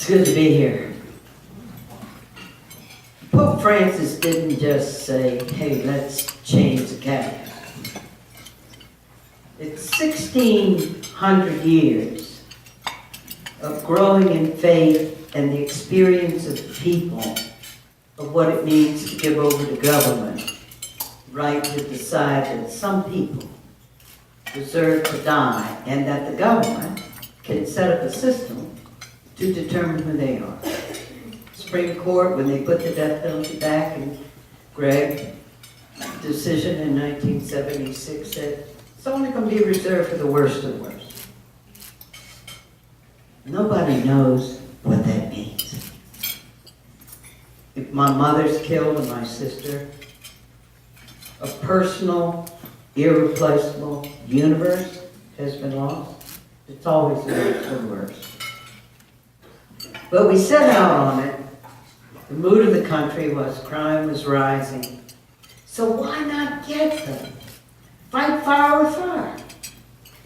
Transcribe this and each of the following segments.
It's good to be here. Pope Francis didn't just say, hey, let's change the calendar. It's 1,600 years of growing in faith and the experience of the people of what it means to give over to government, right to decide that some people deserve to die and that the government can set up a system to determine who they are. Supreme Court, when they put the death penalty back, and Gregg's decision in 1976 said, it's only going to be reserved for the worst of the worst. Nobody knows what that means. If my mother's killed and my sister, a personal, irreplaceable universe has been lost, it's always the worst of the worst. But we set out on it. The mood of the country was crime was rising. So why not get them? Fight fire with fire.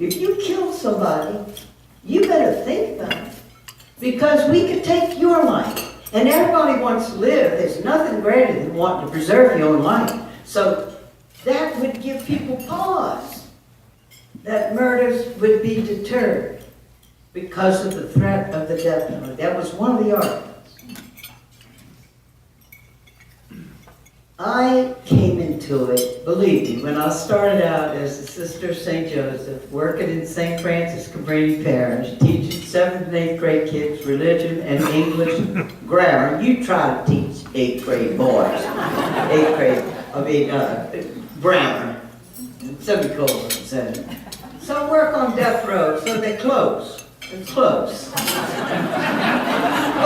If you kill somebody, you better think about it. Because we could take your life. And everybody wants to live. There's nothing greater than wanting to preserve your own life. So that would give people pause. That murders would be deterred because of the threat of the death penalty. That was one of the arguments. I came into it, believe me, when I started out as a sister of St. Joseph, working in St. Francis Cabrini Parish, teaching 7th and 8th grade kids religion and English grammar. You try to teach 8th grade boys, grammar, semicolons, and some work on death row, so they're close. It's close. But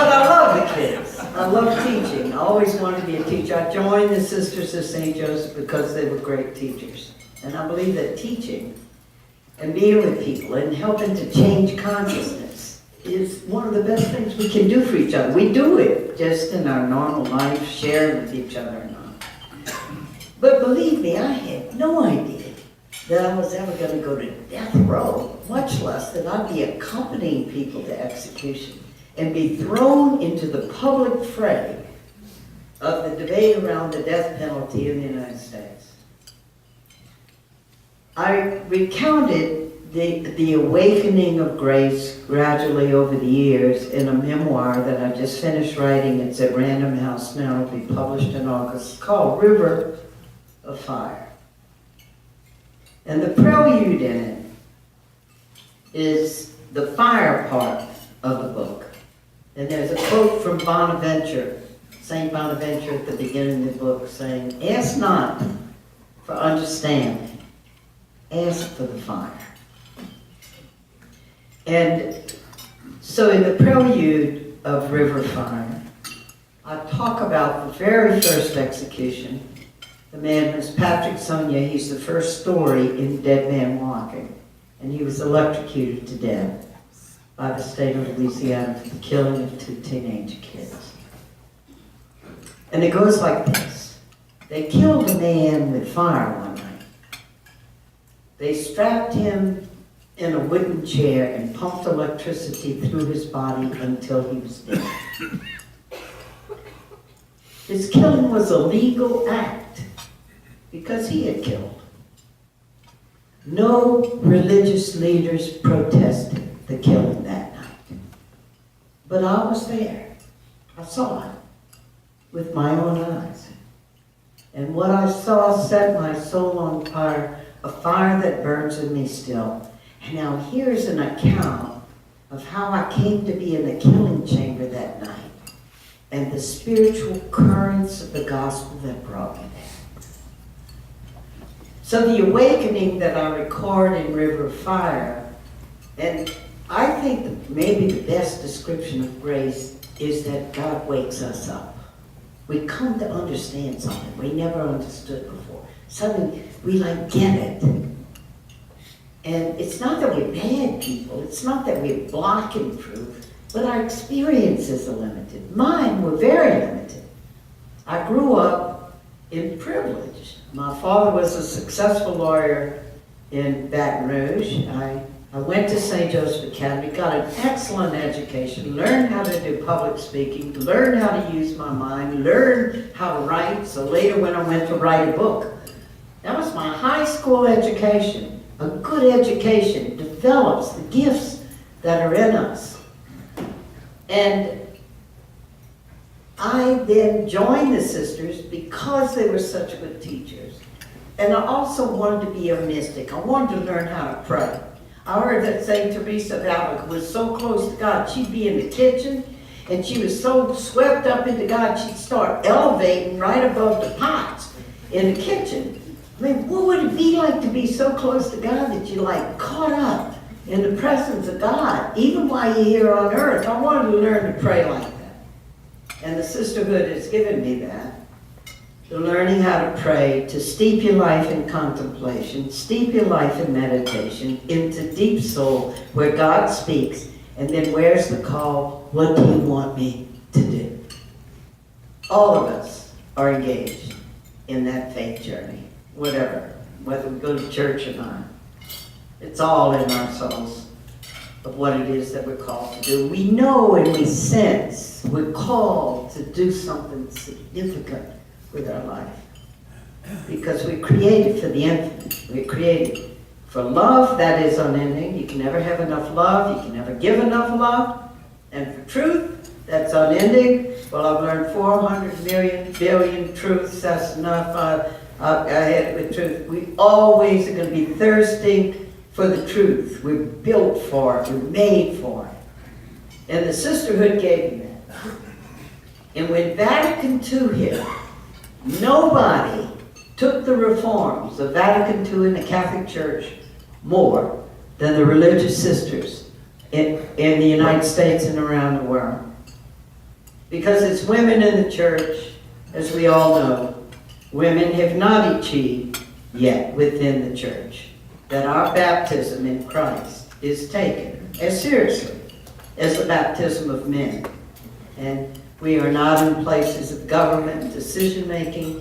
I love the kids. I love teaching. I always wanted to be a teacher. I joined the Sisters of St. Joseph because they were great teachers. And I believe that teaching and being with people and helping to change consciousness is one of the best things we can do for each other. We do it just in our normal life, sharing with each other and all. But believe me, I had no idea that I was ever going to go to death row, much less that I'd be accompanying people to execution and be thrown into the public fray of the debate around the death penalty in the United States. I recounted the awakening of grace gradually over the years in a memoir that I just finished writing. It's at Random House now. It'll be published in August. It's called River of Fire. And the prelude in it is the fire part of the book. And there's a quote from Bonaventure, St. Bonaventure at the beginning of the book saying, ask not for understanding, ask for the fire. And so in the prelude of River Fire, I talk about the very first execution. The man was Patrick Sonia. He's the first story in Dead Man Walking. And he was electrocuted to death by the state of Louisiana for the killing of 2 teenage kids. And it goes like this. They killed a man with fire one night. They strapped him in a wooden chair and pumped electricity through his body until he was dead. His killing was a legal act because he had killed. No religious leaders protested the killing that night. But I was there. I saw it with my own eyes. And what I saw set my soul on fire, a fire that burns in me still. And now here's an account of how I came to be in the killing chamber that night and the spiritual currents of the gospel that brought me there. So the awakening that I record in River of Fire, and I think that maybe the best description of grace is that God wakes us up. We come to understand something we never understood before. Suddenly we get it. And it's not that we're bad people, it's not that we're blocking truth, but our experiences are limited. Mine were very limited. I grew up in privilege. My father was a successful lawyer in Baton Rouge. I I went to St. Joseph Academy, got an excellent education, learned how to do public speaking, learned how to use my mind, learned how to write. So later when I went to write a book, that was my high school education. A good education develops the gifts that are in us. And I then joined the sisters because they were such good teachers. And I also wanted to be a mystic. I wanted to learn how to pray. I heard that St. Teresa of Avila was so close to God, she'd be in the kitchen, and she was so swept up into God, she'd start elevating right above the pots in the kitchen. I mean, what would it be like to be so close to God that you're like caught up in the presence of God, even while you're here on earth? I wanted to learn to pray like that. And the sisterhood has given me that. Learning how to pray, to steep your life in contemplation, steep your life in meditation, into deep soul where God speaks, and then where's the call? What do you want me to do? All of us are engaged in that faith journey, whatever, whether we go to church or not. It's all in our souls of what it is that we're called to do. We know and we sense we're called to do something significant with our life, because we're created for the infinite. We're created for love that is unending. You can never have enough love. You can never give enough love. And for truth that's unending. Well, I've learned 400 million billion truths. That's enough. I had it with truth. We always are going to be thirsting for the truth. We're built for it. We're made for it. And the sisterhood gave me that. And when Vatican II hit, nobody took the reforms of Vatican II in the Catholic Church more than the religious sisters in the United States and around the world. Because it's women in the church, as we all know, women have not achieved yet within the church that our baptism in Christ is taken as seriously as the baptism of men. And we are not in places of government decision-making,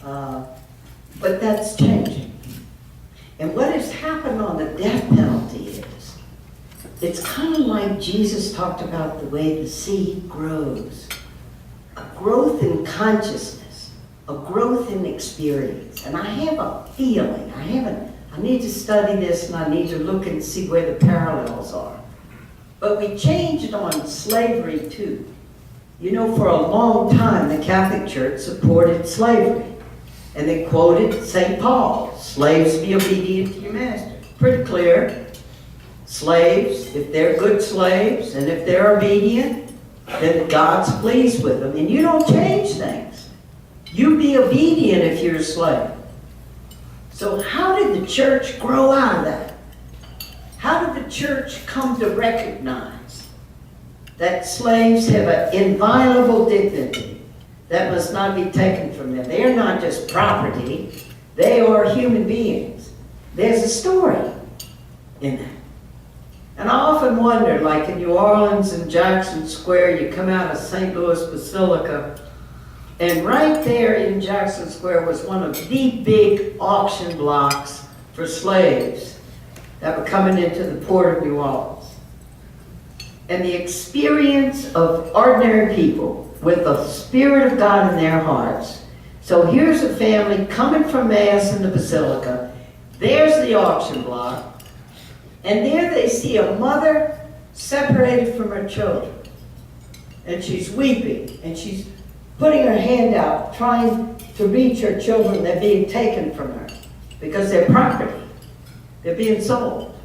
but that's changing. And what has happened on the death penalty is, it's kind of like Jesus talked about the way the seed grows. A growth in consciousness, a growth in experience. And I have a feeling, I need to study this and I need to look and see where the parallels are. But we changed on slavery too. You know, for a long time, the Catholic Church supported slavery. And they quoted St. Paul, slaves be obedient to your master. Pretty clear. Slaves, if they're good slaves, and if they're obedient, then God's pleased with them. And you don't change things. You be obedient if you're a slave. So how did the church grow out of that? How did the church come to recognize that slaves have an inviolable dignity that must not be taken from them? They are not just property. They are human beings. There's a story in that. And I often wonder, like in New Orleans and Jackson Square, you come out of St. Louis Basilica, and right there in Jackson Square was one of the big auction blocks for slaves that were coming into the port of New Orleans. And the experience of ordinary people with the Spirit of God in their hearts. So here's a family coming from Mass in the Basilica. There's the auction block. And there they see a mother separated from her children. And she's weeping. And she's putting her hand out, trying to reach her children. They're being taken from her because they're property. They're being sold.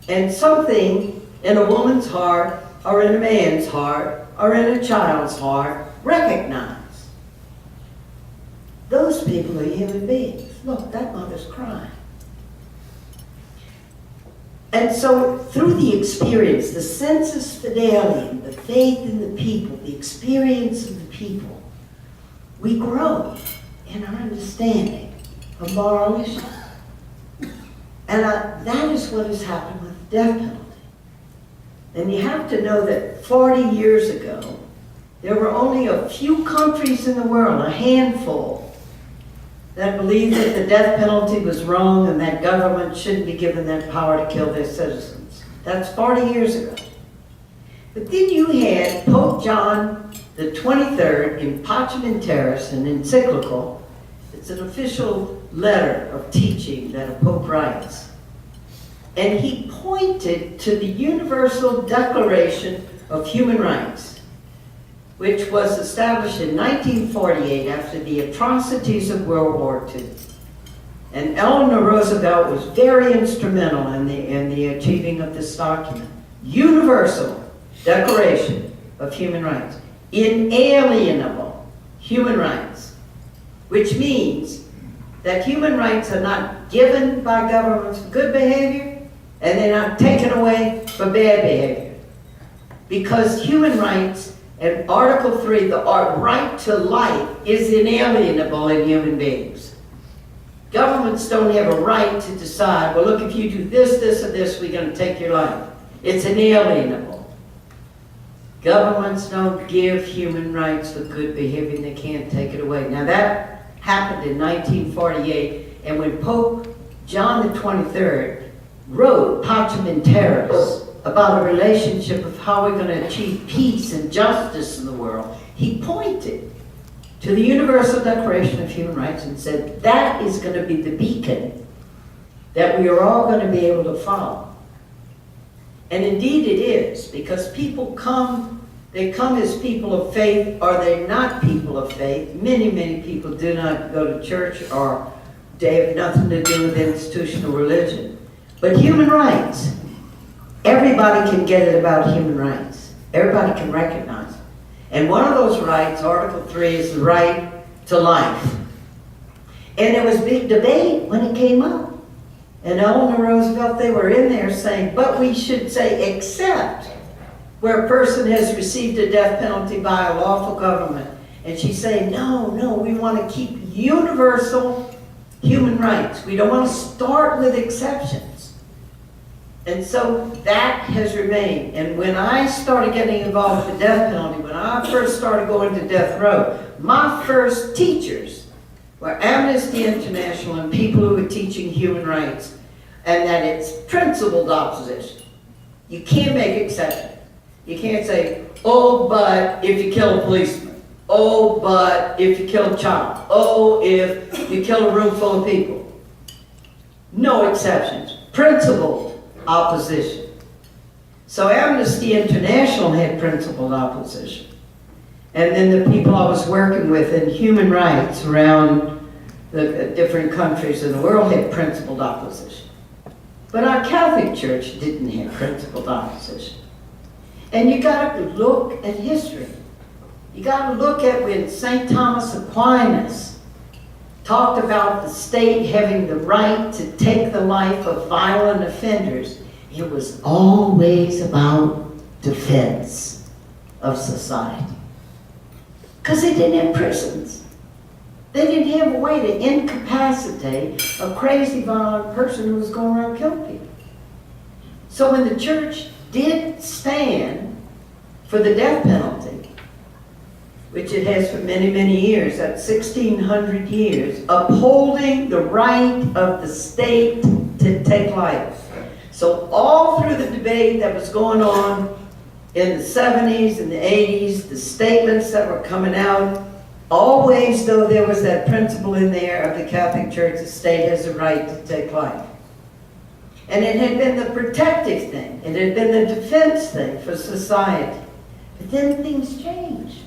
And something in a woman's heart, or in a man's heart, or in a child's heart, recognize those people are human beings. Look, that mother's crying. And so through the experience, the sensus fidelium, the faith in the people, the experience of the people, we grow in our understanding of moral issues. And that is what has happened with the death penalty. And you have to know that 40 years ago, there were only a few countries in the world, a handful, that believed that the death penalty was wrong and that government shouldn't be given that power to kill their citizens. That's 40 years ago. But then you had Pope John the 23rd in Pacem in Terris, an encyclical. It's an official letter of teaching that a pope writes. And he pointed to the Universal Declaration of Human Rights, which was established in 1948 after the atrocities of World War II. And Eleanor Roosevelt was very instrumental in the achieving of this document. Universal Declaration of Human Rights. Inalienable human rights, which means that human rights are not given by governments for good behavior, and they're not taken away for bad behavior. Because human rights, and Article 3, the right to life, is inalienable in human beings. Governments don't have a right to decide, well, look, if you do this, this, or this, we're going to take your life. It's inalienable. Governments don't give human rights for good behavior, and they can't take it away. Now that happened in 1948, and when Pope John the 23rd wrote Pacem in Terris about a relationship of how we're going to achieve peace and justice in the world, he pointed to the Universal Declaration of Human Rights and said, that is going to be the beacon that we are all going to be able to follow. And indeed it is, because people come, they come as people of faith, or they're not people of faith. Many, many people do not go to church, or they have nothing to do with institutional religion. But human rights, everybody can get it about human rights. Everybody can recognize it. And one of those rights, Article 3, is the right to life. And there was big debate when it came up. And Eleanor Roosevelt, they were in there saying, but we should say except where a person has received a death penalty by a lawful government. And she's saying, no, we want to keep universal human rights. We don't want to start with exceptions. And so that has remained. And when I started getting involved with the death penalty, when I first started going to death row, my first teachers were Amnesty International and people who were teaching human rights, and that it's principled opposition. You can't make exceptions. You can't say, oh, but if you kill a policeman. Oh, but if you kill a child. Oh, if you kill a room full of people. No exceptions. Principled opposition. So Amnesty International had principled opposition. And then the people I was working with in human rights around the different countries in the world had principled opposition. But our Catholic Church didn't have principled opposition. And you got to look at history. You got to look at when St. Thomas Aquinas talked about the state having the right to take the life of violent offenders. It was always about defense of society. Because they didn't have prisons. They didn't have a way to incapacitate a crazy, violent person who was going around killing people. So when the church did stand for the death penalty, which it has for many, many years, that's 1,600 years, upholding the right of the state to take life. So all through the debate that was going on in the 70s and the 80s, the statements that were coming out, always, though, there was that principle in there of the Catholic Church, the state has a right to take life. And it had been the protective thing. It had been the defense thing for society. But then things changed.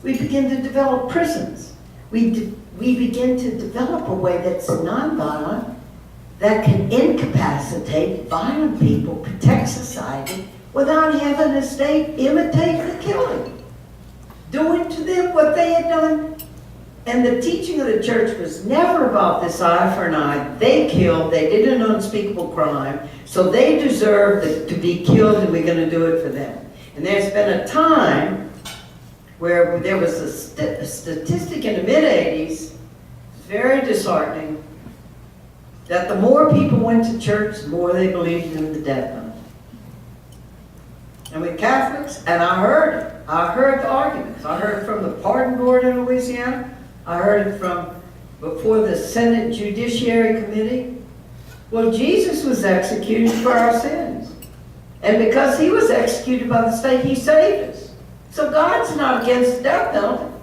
We begin to develop prisons. We begin to develop a way that's nonviolent, that can incapacitate violent people, protect society, without having the state imitate the killing. Doing to them what they had done. And the teaching of the church was never about this eye for an eye. They killed, they did an unspeakable crime, so they deserve to be killed, and we're going to do it for them. And there's been a time where there was a statistic in the mid-'80s, very disheartening, that the more people went to church, the more they believed in the death penalty. And with Catholics, and I heard it. I heard the arguments. I heard it from the Pardon Board in Louisiana. I heard it from before the Senate Judiciary Committee? Well, Jesus was executed for our sins. And because he was executed by the state, he saved us. So God's not against the death penalty.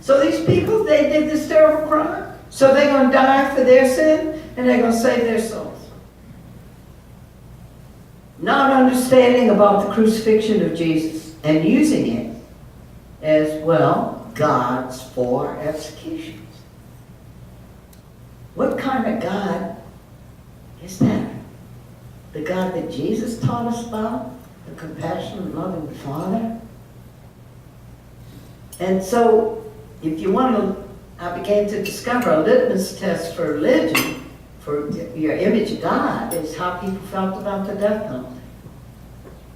So these people, they did this terrible crime. So they're going to die for their sin, and they're going to save their souls. Not understanding about the crucifixion of Jesus and using it as, well, God's for executions. What kind of God is that? The God that Jesus taught us about? The compassionate and loving Father? And so, if you want to, I began to discover a litmus test for religion, for your image of God, is how people felt about the death penalty.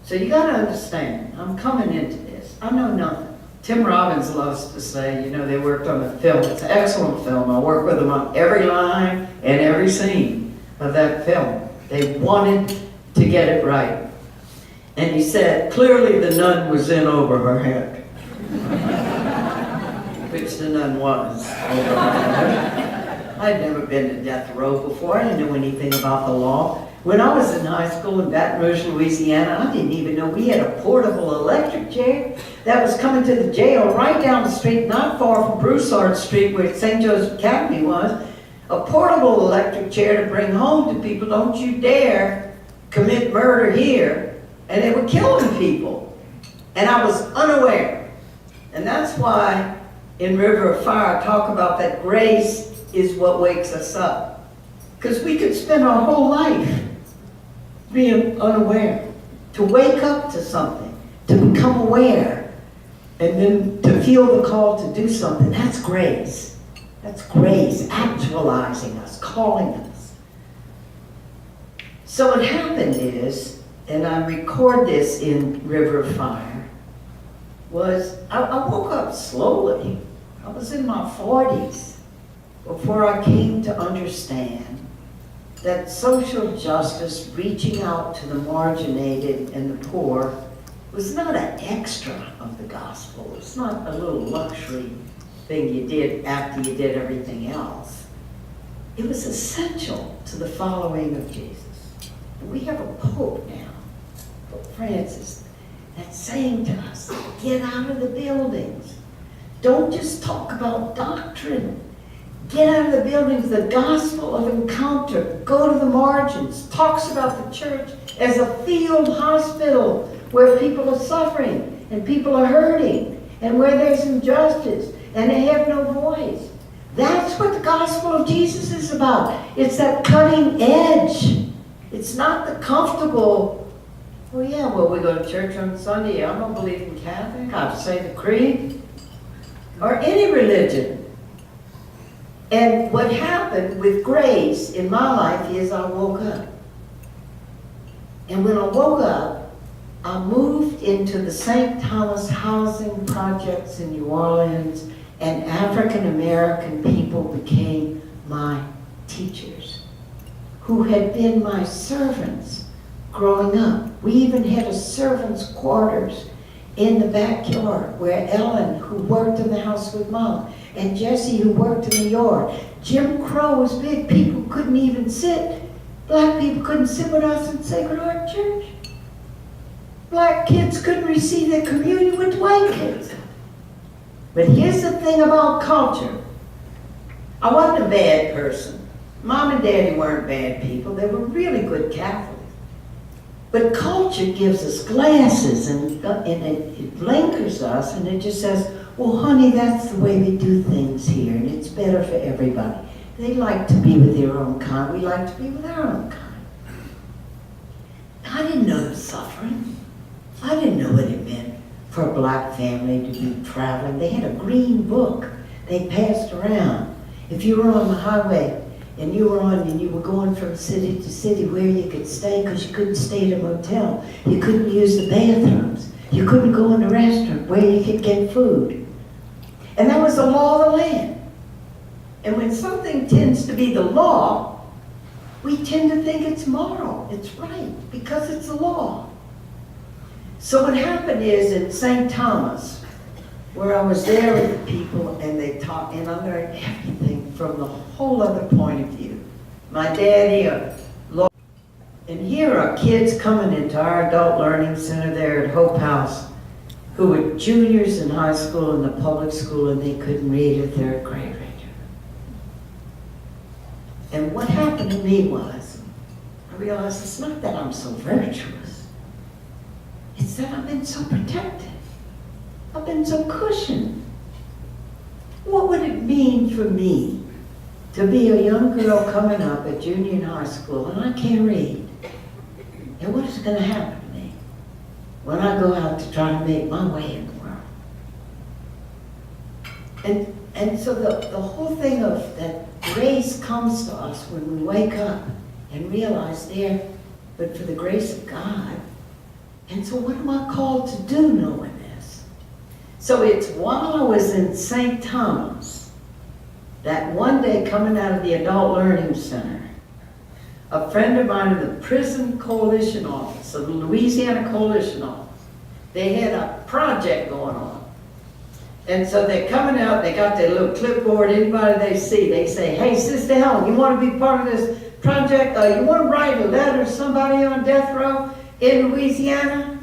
So you got to understand, I'm coming into this. I know nothing. Tim Robbins loves to say, they worked on a film. It's an excellent film. I work with them on every line and every scene of that film. They wanted to get it right. And he said, clearly the nun was in over her head. Which the nun was over her head. I'd never been to death row before. I didn't know anything about the law. When I was in high school in Baton Rouge, Louisiana, I didn't even know we had a portable electric chair that was coming to the jail right down the street, not far from Broussard Street, where St. Joseph Academy was. A portable electric chair to bring home to people. Don't you dare commit murder here. And they were killing people. And I was unaware. And that's why in River of Fire I talk about that grace is what wakes us up. Because we could spend our whole life being unaware. To wake up to something, to become aware, and then to feel the call to do something, that's grace. That's grace, actualizing us, calling us. So what happened is, and I record this in River of Fire, was I woke up slowly. I was in my 40s before I came to understand that social justice, reaching out to the marginated and the poor, was not an extra of the gospel. It's not a little luxury thing you did after you did everything else. It was essential to the following of Jesus. And we have a Pope now, Pope Francis, that's saying to us, get out of the buildings. Don't just talk about doctrine. Get out of the buildings, the gospel of encounter. Go to the margins. Talks about the church as a field hospital where people are suffering and people are hurting and where there's injustice and they have no voice. That's what the gospel of Jesus is about. It's that cutting edge. It's not the comfortable, we go to church on Sunday. I don't believe in Catholic. I say the creed. Or any religion. And what happened with grace in my life is I woke up. And when I woke up, I moved into the St. Thomas housing projects in New Orleans, and African American people became my teachers, who had been my servants growing up. We even had a servants' quarters in the backyard where Ellen, who worked in the house with Mom, and Jesse, who worked in the yard. Jim Crow was big. People couldn't even sit. Black people couldn't sit with us in Sacred Heart Church. Black kids couldn't receive their communion with white kids. But here's the thing about culture. I wasn't a bad person. Mom and Daddy weren't bad people. They were really good Catholics. But culture gives us glasses and it blinkers us, and it just says, well, honey, that's the way we do things here, and it's better for everybody. They like to be with their own kind. We like to be with our own kind. I didn't know the suffering. I didn't know what it meant for a black family to be traveling. They had a green book they passed around. If you were on the highway and you were going from city to city where you could stay, because you couldn't stay at a motel. You couldn't use the bathrooms. You couldn't go in a restaurant where you could get food. And that was the law of the land. And when something tends to be the law, we tend to think it's moral, it's right, because it's the law. So what happened is in St. Thomas, where I was there with the people and they taught, and I learned everything from the whole other point of view. My daddy, a lawyer, and here are kids coming into our adult learning center there at Hope House who were juniors in high school in the public school and they couldn't read a third grade reader. And what happened to me was, I realized it's not that I'm so virtuous, it's that I've been so protected. I've been so cushioned. What would it mean for me to be a young girl coming up at junior in high school and I can't read? And what is going to happen to me when I go out to try to make my way in the world? And so the whole thing of that grace comes to us when we wake up and realize there, but for the grace of God. And so what am I called to do knowing this? So it's while I was in St. Thomas, that one day coming out of the Adult Learning Center, a friend of mine in the Prison Coalition Office, of the Louisiana Coalition Office, they had a project going on. And so they're coming out, they got their little clipboard, anybody they see, they say, hey, Sister Helen, you want to be part of this project? You want to write a letter to somebody on death row in Louisiana?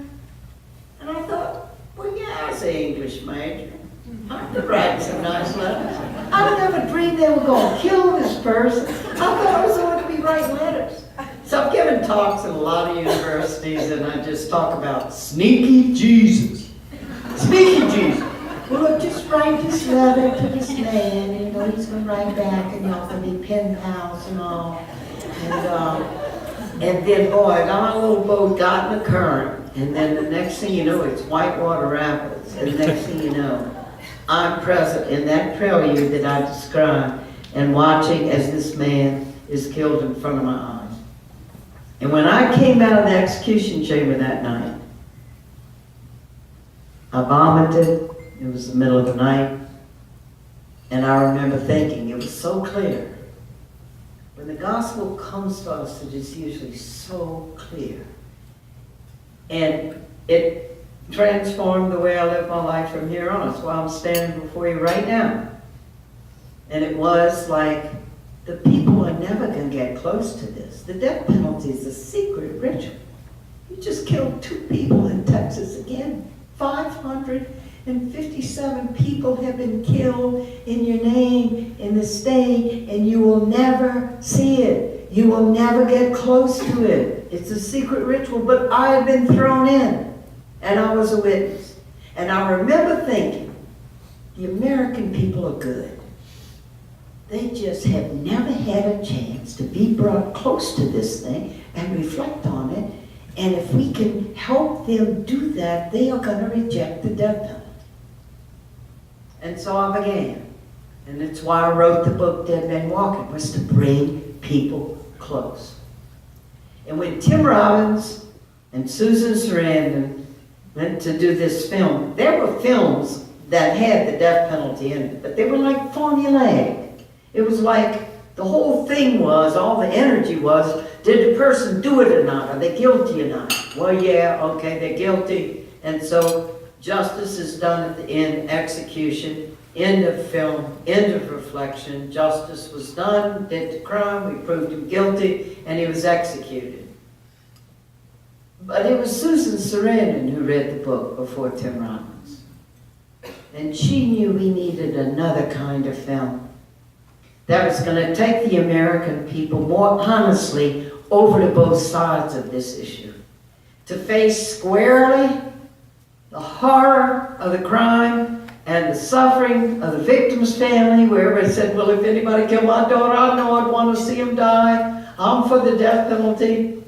And I thought, well, yeah, I was an English major. I could write some nice letters. I never dreamed they were going to kill this person. I thought I was going to be writing letters. So I've given talks at a lot of universities, and I just talk about sneaky Jesus. Sneaky Jesus. Well, look, just write this letter to this man, and you know he's going to write back, and y'all going to be pen pals and all. And then, boy, our little boat got in the current, and then the next thing you know, it's Whitewater Rapids, and the next thing you know, I'm present in that prelude that I described and watching as this man is killed in front of my eyes. And when I came out of the execution chamber that night, I vomited. It was the middle of the night. And I remember thinking, it was so clear. When the gospel comes to us, it is usually so clear. And it transformed the way I live my life from here on. That's why I'm standing before you right now. And it was like, the people are never going to get close to this. The death penalty is a secret ritual. You just killed 2 people in Texas again. 557 people have been killed in your name in the state, and you will never see it. You will never get close to it. It's a secret ritual, but I have been thrown in, and I was a witness. And I remember thinking, the American people are good. They just have never had a chance to be brought close to this thing and reflect on it. And if we can help them do that, they are going to reject the death penalty. And so I began. And it's why I wrote the book, Dead Men Walking, was to bring people close. And when Tim Robbins and Susan Sarandon went to do this film, there were films that had the death penalty in it, but they were like formulaic. It was like the whole thing was, all the energy was, did the person do it or not? Are they guilty or not? Well, yeah, okay, they're guilty. And so justice is done at the end, execution, end of film, end of reflection. Justice was done, did the crime, we proved him guilty, and he was executed. But it was Susan Sarandon who read the book before Tim Robbins. And she knew we needed another kind of film that was going to take the American people more honestly over to both sides of this issue. To face squarely the horror of the crime and the suffering of the victim's family, where everybody said, well, if anybody killed my daughter, I know I'd want to see him die. I'm for the death penalty.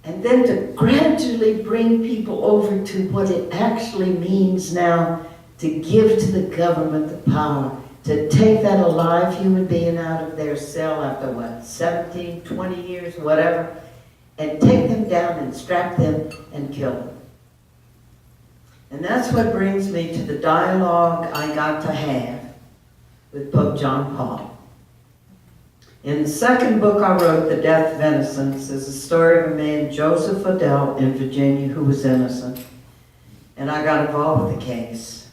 And then to gradually bring people over to what it actually means now to give to the government the power to take that alive human being out of their cell after what, 17, 20 years, whatever, and take them down and strap them and kill them. And that's what brings me to the dialogue I got to have with Pope John Paul. In the second book I wrote, The Death of Innocence, is the story of a man, Joseph Odell, in Virginia, who was innocent. And I got involved with the case.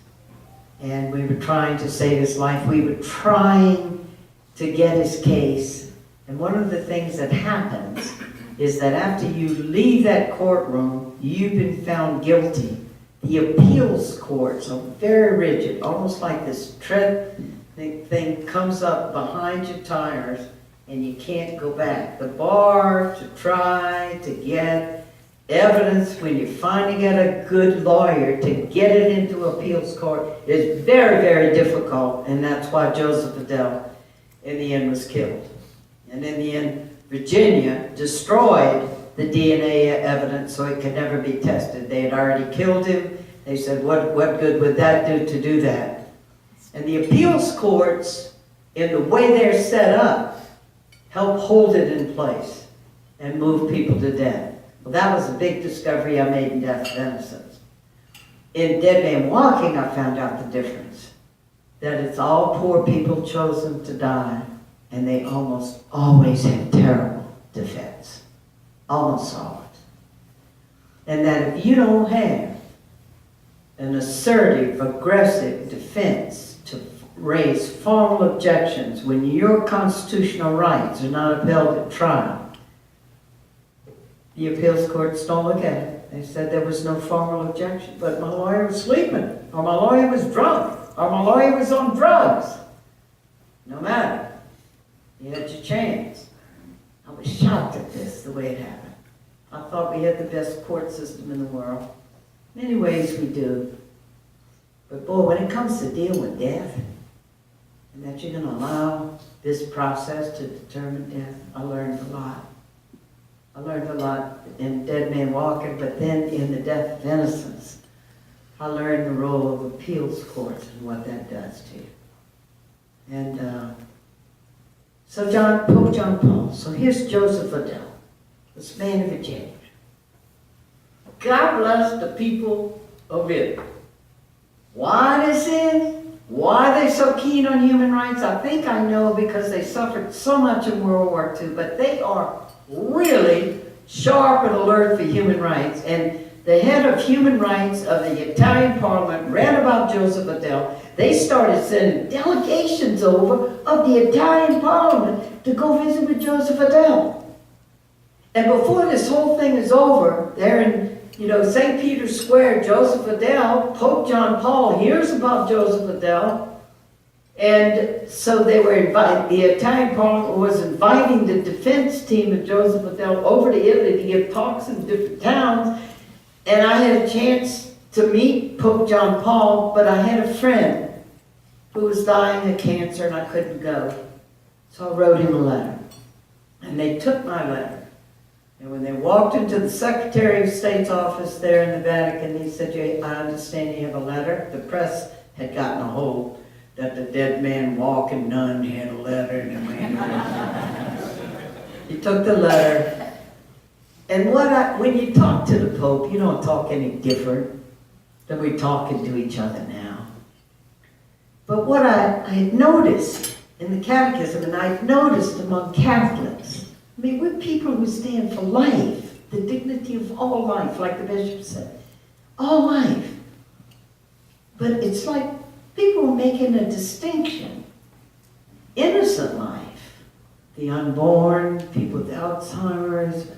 and we were trying to save his life. We were trying to get his case. And one of the things that happens is that after you leave that courtroom, you've been found guilty. The appeals courts are very rigid, almost like this tread thing comes up behind your tires and you can't go back. The bar to try to get evidence when you finally get a good lawyer to get it into appeals court is very, very difficult, and that's why Joseph Adele in the end was killed. And in the end, Virginia destroyed the DNA evidence so it could never be tested. They had already killed him. They said, what good would that do to do that? And the appeals courts, in the way they're set up, help hold it in place and move people to death. Well, that was a big discovery I made in Death of Innocence. In Dead Man Walking, I found out the difference. That it's all poor people chosen to die, and they almost always have terrible defense. Almost always. And that if you don't have an assertive, aggressive defense to raise formal objections when your constitutional rights are not upheld at trial, the appeals courts don't look at it. They said there was no formal objection, but my lawyer was sleeping, or my lawyer was drunk, or my lawyer was on drugs. No matter. You had your chance. I was shocked at this, the way it happened. I thought we had the best court system in the world. In many ways we do. But boy, when it comes to dealing with death, and that you're going to allow this process to determine death, I learned a lot. I learned a lot in Dead Man Walking, but then in the Death of Innocence, I learned the role of appeals courts and what that does to you. And so Pope John Paul. So here's Joseph Adele, this man of Virginia. God bless the people of Italy. Why this is? Why are they so keen on human rights? I think I know, because they suffered so much in World War II, but they are really sharp and alert for human rights. And the head of human rights of the Italian Parliament read about Joseph Adele. They started sending delegations over of the Italian Parliament to go visit with Joseph Adele. And before this whole thing is over, they're in St. Peter's Square, Joseph Adele, Pope John Paul hears about Joseph Adele. And so they were invited, the Italian Parliament was inviting the defense team of Joseph Adele over to Italy to give talks in different towns. And I had a chance to meet Pope John Paul, but I had a friend who was dying of cancer and I couldn't go. So I wrote him a letter. And they took my letter. And when they walked into the Secretary of State's office there in the Vatican, he said, I understand you have a letter. The press had gotten a hold that the Dead Man Walking nun had a letter. He took the letter. And when you talk to the Pope, you don't talk any different than we're talking to each other now. But what I had noticed in the catechism, and I had noticed among Catholics, we're people who stand for life, the dignity of all life, like the bishop said. All life. But it's like people are making a distinction. Innocent life, the unborn, people with Alzheimer's.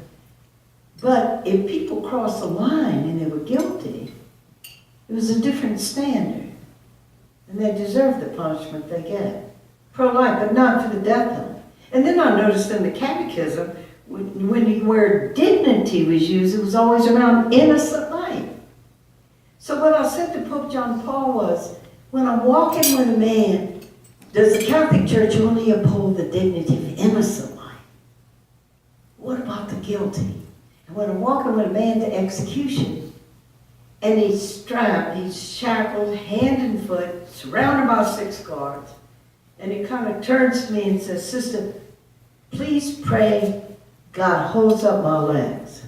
But if people crossed the line and they were guilty, it was a different standard. And they deserve the punishment they get. Pro-life, but not for the death penalty. And then I noticed in the catechism, when the word dignity was used, it was always around innocent life. So what I said to Pope John Paul was, when I'm walking with a man, does the Catholic Church only uphold the dignity of innocent life? What about the guilty? And when I'm walking with a man to execution, and he's strapped, he's shackled, hand and foot, surrounded by 6 guards, and he kind of turns to me and says, Sister, please pray God holds up my legs.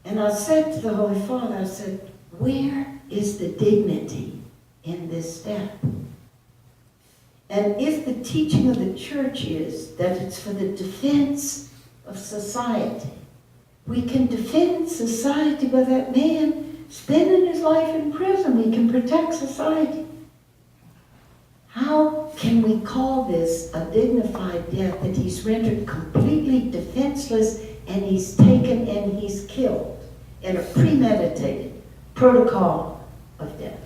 And I said to the Holy Father, I said, where is the dignity in this step? And if the teaching of the church is that it's for the defense of society, we can defend society by that man spending his life in prison. We can protect society. How can we call this a dignified death that he's rendered completely defenseless and he's taken and he's killed in a premeditated protocol of death?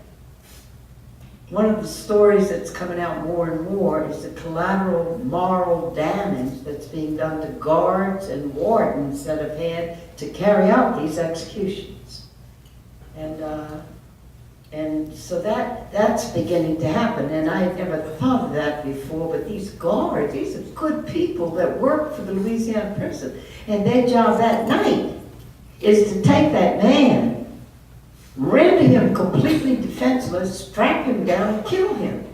One of the stories that's coming out more and more is the collateral moral damage that's being done to guards and wardens that have had to carry out these executions. And so that's beginning to happen. And I had never thought of that before, but these guards, these are good people that work for the Louisiana prison. And their job that night is to take that man, render him completely defenseless, strap him down, and kill him.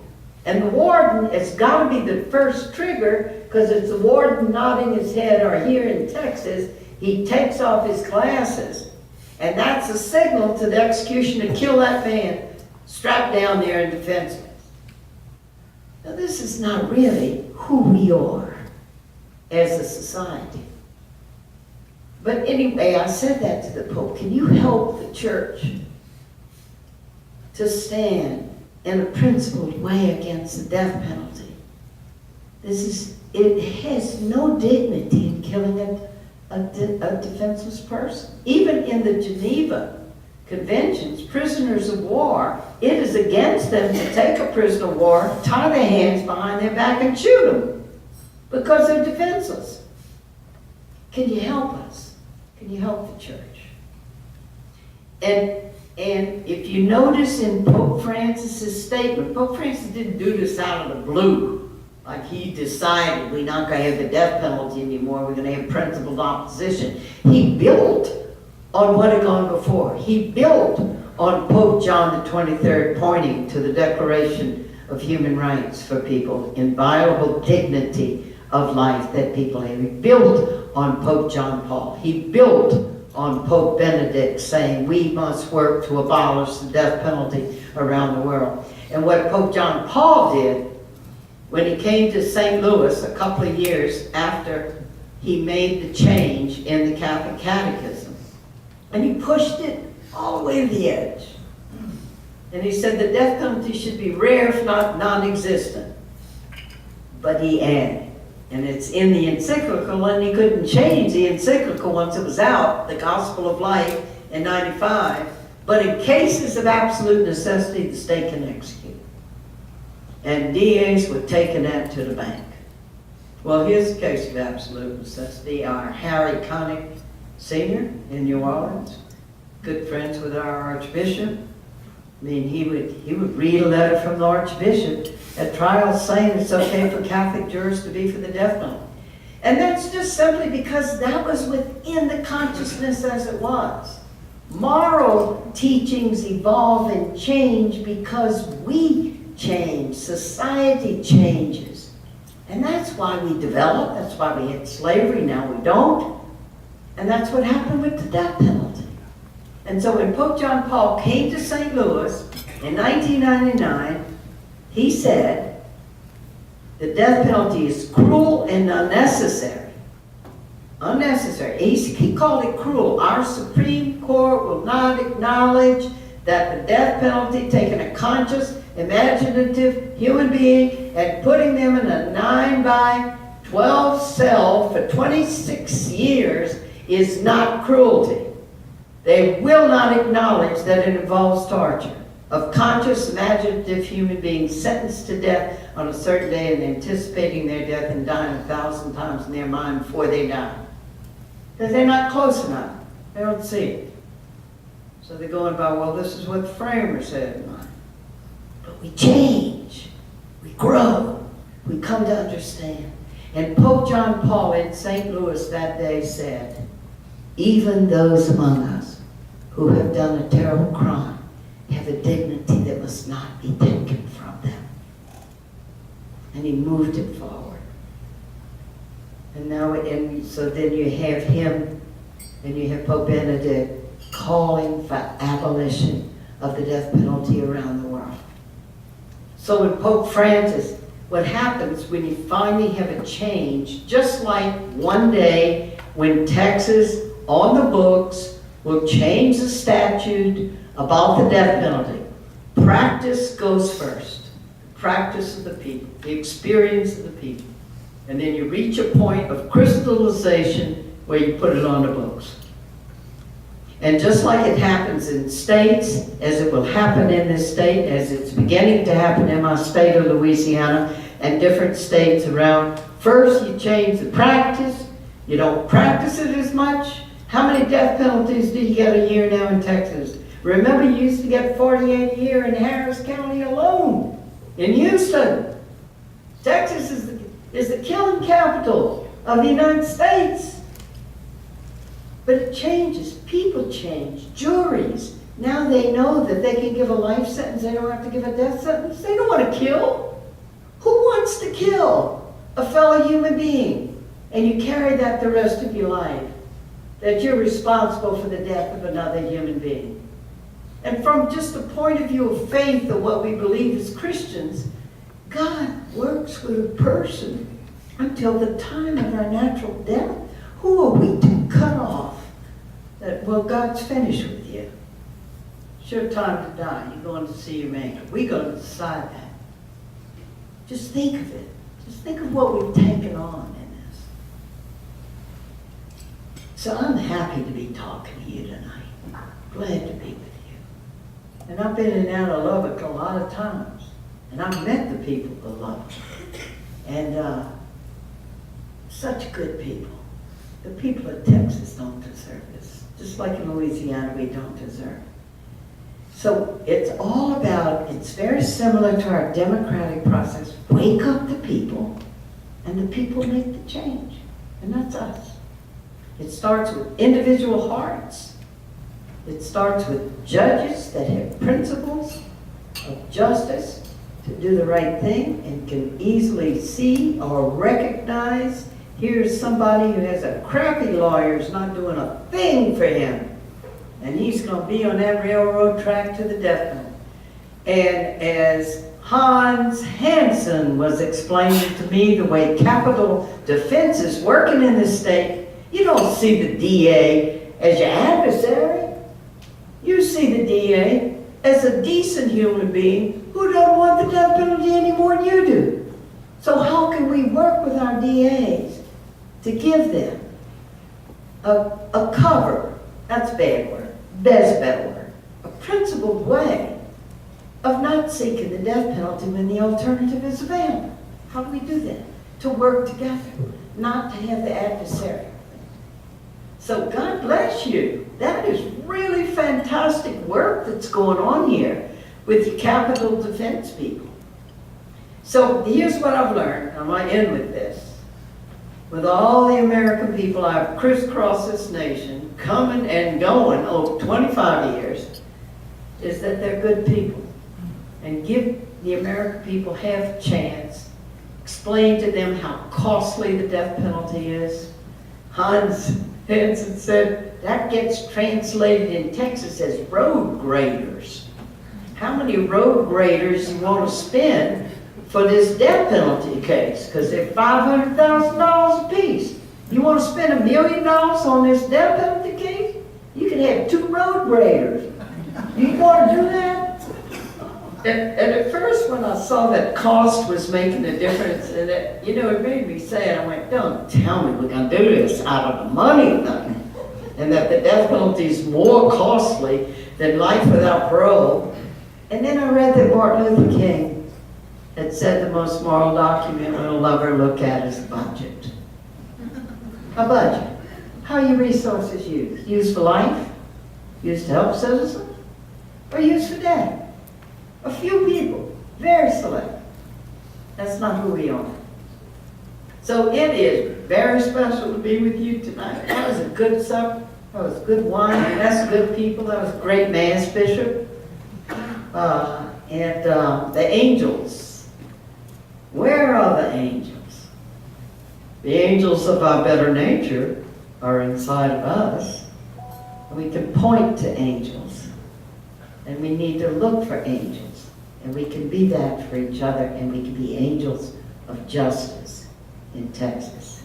And the warden, it's got to be the first trigger, because it's the warden nodding his head, or here in Texas, he takes off his glasses. And that's a signal to the executioner to kill that man, strapped down there and defenseless. Now this is not really who we are as a society. But anyway, I said that to the Pope. Can you help the church to stand in a principled way against the death penalty? It has no dignity in killing a defenseless person. Even in the Geneva Conventions, prisoners of war, it is against them to take a prisoner of war, tie their hands behind their back and shoot them because they're defenseless. Can you help us? Can you help the church? And if you notice in Pope Francis's statement, Pope Francis didn't do this out of the blue. Like he decided we're not going to have the death penalty anymore, we're going to have principled opposition. He built on what had gone before. He built on Pope John the 23rd pointing to the Declaration of Human Rights for people, inviolable dignity of life that people have. He built on Pope John Paul. He built on Pope Benedict saying we must work to abolish the death penalty around the world. And what Pope John Paul did when he came to St. Louis a couple of years after he made the change in the Catholic Catechism, and he pushed it all the way to the edge. And he said the death penalty should be rare, if not non-existent. But he added, and it's in the encyclical, and he couldn't change the encyclical once it was out, the Gospel of Life in 95, but in cases of absolute necessity, the state can execute. And DAs were taking that to the bank. Well, here's the case of absolute necessity. Our Harry Connick Sr. in New Orleans, good friends with our Archbishop. I mean, he would read a letter from the Archbishop at trial saying it's okay for Catholic jurors to be for the death penalty. And that's just simply because that was within the consciousness as it was. Moral teachings evolve and change because we change, society changes. And that's why we develop, that's why we had slavery, now we don't. And that's what happened with the death penalty. And so when Pope John Paul came to St. Louis in 1999, he said, the death penalty is cruel and unnecessary. Unnecessary. He called it cruel. Our Supreme Court will not acknowledge that the death penalty, taking a conscious, imaginative human being and putting them in a 9-by-12 cell for 26 years is not cruelty. They will not acknowledge that it involves torture of conscious, imaginative human beings sentenced to death on a certain day and anticipating their death and dying 1,000 times in their mind before they die. Because they're not close enough. They don't see it. So they're going by, well, this is what the framers had in mind. But we change. We grow. We come to understand. And Pope John Paul in St. Louis that day said, even those among us who have done a terrible crime have a dignity that must not be taken from them. And he moved it forward. And now, so then you have him, and you have Pope Benedict calling for abolition of the death penalty around the world. So when Pope Francis, what happens when you finally have a change, just like one day when Texas on the books will change the statute about the death penalty. Practice goes first. Practice of the people, the experience of the people. And then you reach a point of crystallization where you put it on the books. And just like it happens in states, as it will happen in this state, as it's beginning to happen in my state of Louisiana and different states around, first you change the practice. You don't practice it as much. How many death penalties do you get a year now in Texas? Remember, you used to get 48 a year in Harris County alone. In Houston. Texas is the killing capital of the United States. But it changes. People change. Juries. Now they know that they can give a life sentence. They don't have to give a death sentence. They don't want to kill. Who wants to kill a fellow human being? And you carry that the rest of your life. That you're responsible for the death of another human being. And from just the point of view of faith of what we believe as Christians, God works with a person until the time of our natural death. Who are we to cut off? That, well, God's finished with you. It's your time to die. You're going to see your Maker. We're going to decide that. Just think of it. Just think of what we've taken on in this. So I'm happy to be talking to you tonight. Glad to be with you. And I've been in and out of Lubbock a lot of times. And I've met the people of Lubbock. And such good people. The people of Texas don't deserve this. Just like in Louisiana, we don't deserve it. So it's all about, it's very similar to our democratic process. Wake up the people, and the people make the change. And that's us. It starts with individual hearts. It starts with judges that have principles of justice to do the right thing and can easily see or recognize, here's somebody who has a crappy lawyer who's not doing a thing for him. And he's going to be on that railroad track to the death penalty. And as Hans Hansen was explaining to me the way capital defense is working in this state, you don't see the DA as your adversary. You see the DA as a decent human being who don't want the death penalty any more than you do. So how can we work with our DAs to give them a cover, that's a bad word, that's a better word, a principled way of not seeking the death penalty when the alternative is available? How do we do that? To work together, not to have the adversary. So God bless you. That is really fantastic work that's going on here with the capital defense people. So here's what I've learned. I might end with this. With all the American people I've crisscrossed this nation, coming and going over 25 years, is that they're good people. And give the American people half a chance. Explain to them how costly the death penalty is. Hans Hansen said that gets translated in Texas as road graders. How many road graders you want to spend for this death penalty case? Because they're $500,000 a piece. You want to spend $1 million on this death penalty case? You can have 2 road graders. You want to do that? And at first when I saw that cost was making a difference, and it, it made me sad. I went, don't tell me we're going to do this out of the money thing. And that the death penalty is more costly than life without parole. And then I read that Martin Luther King had said the most moral document we'll ever look at is a budget. A budget. How are your resources used? Used for life? Used to help citizens? Or used for death? A few people, very select. That's not who we are. So it is very special to be with you tonight. That was a good supper. That was good wine. That's good people. That was a great Mass, Bishop. And the angels. Where are the angels? The angels of our better nature are inside of us. We can point to angels. And we need to look for angels. And we can be that for each other, and we can be angels of justice in Texas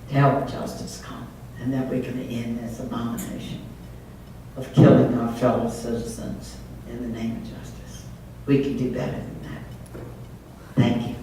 to help justice come, and that we can end this abomination. of killing our fellow citizens in the name of justice. We can do better than that. Thank you.